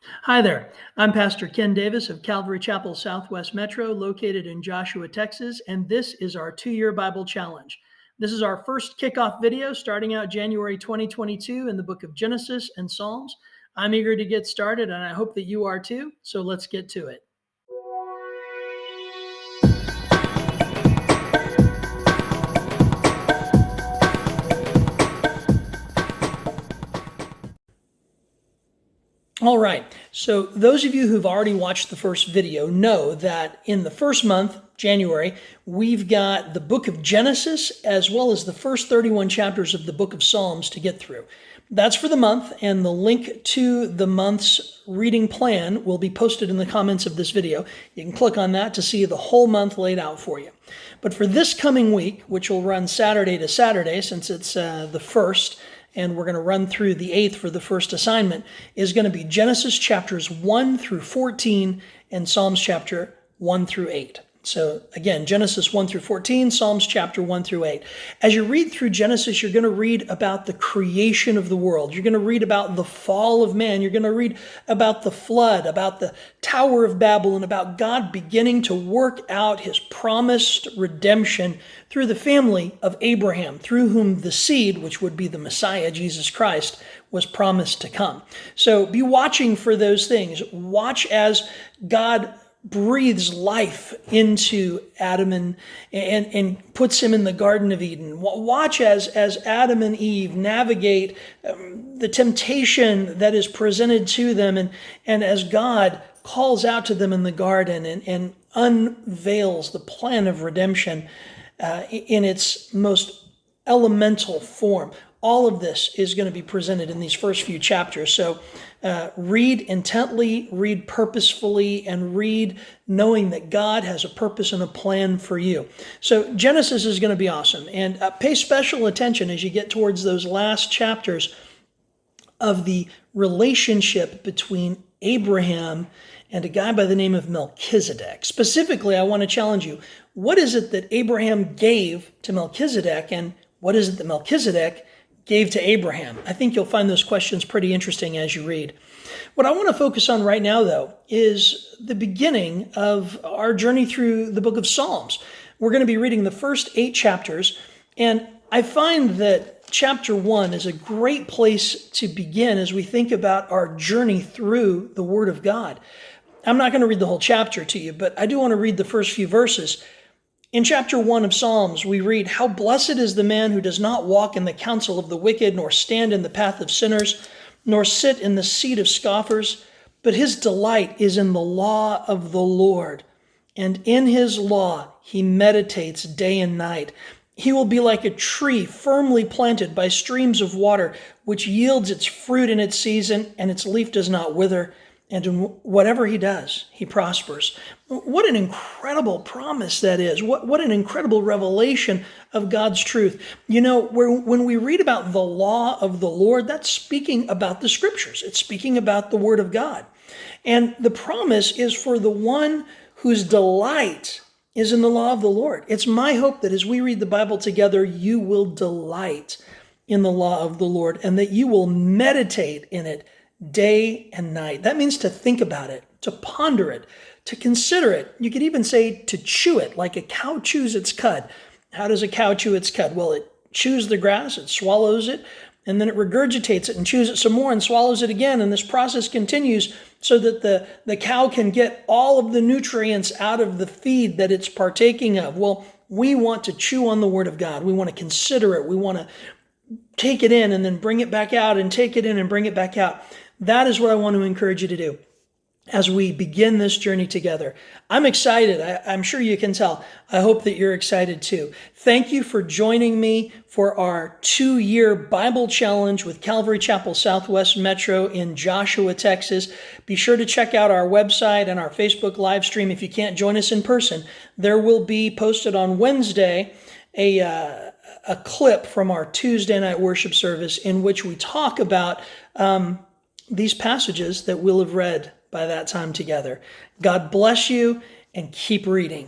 Hi there. I'm Pastor Ken Davis of Calvary Chapel Southwest Metro, located in Joshua, Texas, and this is our 2-year Bible challenge. This is our first kickoff video starting out January 2022 in the book of Genesis and Psalms. I'm eager to get started, and I hope that you are too, so let's get to it. All right, so those of you who've already watched the first video know that in the first month, January, we've got the book of Genesis as well as the first 31 chapters of the book of Psalms to get through. That's for the month, and the link to the month's reading plan will be posted in the comments of this video. You can click on that to see the whole month laid out for you. But for this coming week, which will run Saturday to Saturday since it's the first, and we're going to run through the 8th for the first assignment, is going to be Genesis chapters 1 through 14 and Psalms chapter 1 through 8. So again, Genesis 1 through 14, Psalms chapter 1 through 8. As you read through Genesis, you're going to read about the creation of the world. You're going to read about the fall of man. You're going to read about the flood, about the Tower of Babel, and about God beginning to work out his promised redemption through the family of Abraham, through whom the seed, which would be the Messiah, Jesus Christ, was promised to come. So be watching for those things. Watch as God breathes life into Adam and puts him in the Garden of Eden. Watch as Adam and Eve navigate the temptation that is presented to them, and as God calls out to them in the garden and unveils the plan of redemption in its most elemental form. All of this is going to be presented in these first few chapters. So read intently, read purposefully, and read knowing that God has a purpose and a plan for you. So Genesis is going to be awesome. And pay special attention as you get towards those last chapters of the relationship between Abraham and a guy by the name of Melchizedek. Specifically, I want to challenge you. What is it that Abraham gave to Melchizedek, and what is it that Melchizedek gave to Abraham? I think you'll find those questions pretty interesting as you read. What I want to focus on right now, though, is the beginning of our journey through the book of Psalms. We're going to be reading the first 8 chapters, and I find that chapter 1 is a great place to begin as we think about our journey through the Word of God. I'm not going to read the whole chapter to you, but I do want to read the first few verses. In chapter 1 of Psalms, we read, "How blessed is the man who does not walk in the counsel of the wicked, nor stand in the path of sinners, nor sit in the seat of scoffers, but his delight is in the law of the Lord, and in his law he meditates day and night. He will be like a tree firmly planted by streams of water, which yields its fruit in its season, and its leaf does not wither. And in whatever he does, he prospers." What an incredible promise that is. What an incredible revelation of God's truth. You know, when we read about the law of the Lord, that's speaking about the scriptures. It's speaking about the Word of God. And the promise is for the one whose delight is in the law of the Lord. It's my hope that as we read the Bible together, you will delight in the law of the Lord and that you will meditate in it day and night. That means to think about it, to ponder it, to consider it. You could even say to chew it, like a cow chews its cud. How does a cow chew its cud? Well, it chews the grass, it swallows it, and then it regurgitates it and chews it some more and swallows it again. And this process continues so that the cow can get all of the nutrients out of the feed that it's partaking of. Well, we want to chew on the Word of God. We want to consider it. We want to take it in and then bring it back out and take it in and bring it back out. That is what I want to encourage you to do as we begin this journey together. I'm excited. I'm sure you can tell. I hope that you're excited too. Thank you for joining me for our 2-year Bible challenge with Calvary Chapel Southwest Metro in Joshua, Texas. Be sure to check out our website and our Facebook live stream. If you can't join us in person, there will be posted on Wednesday a clip from our Tuesday night worship service in which we talk about these passages that we'll have read by that time together. God bless you and keep reading.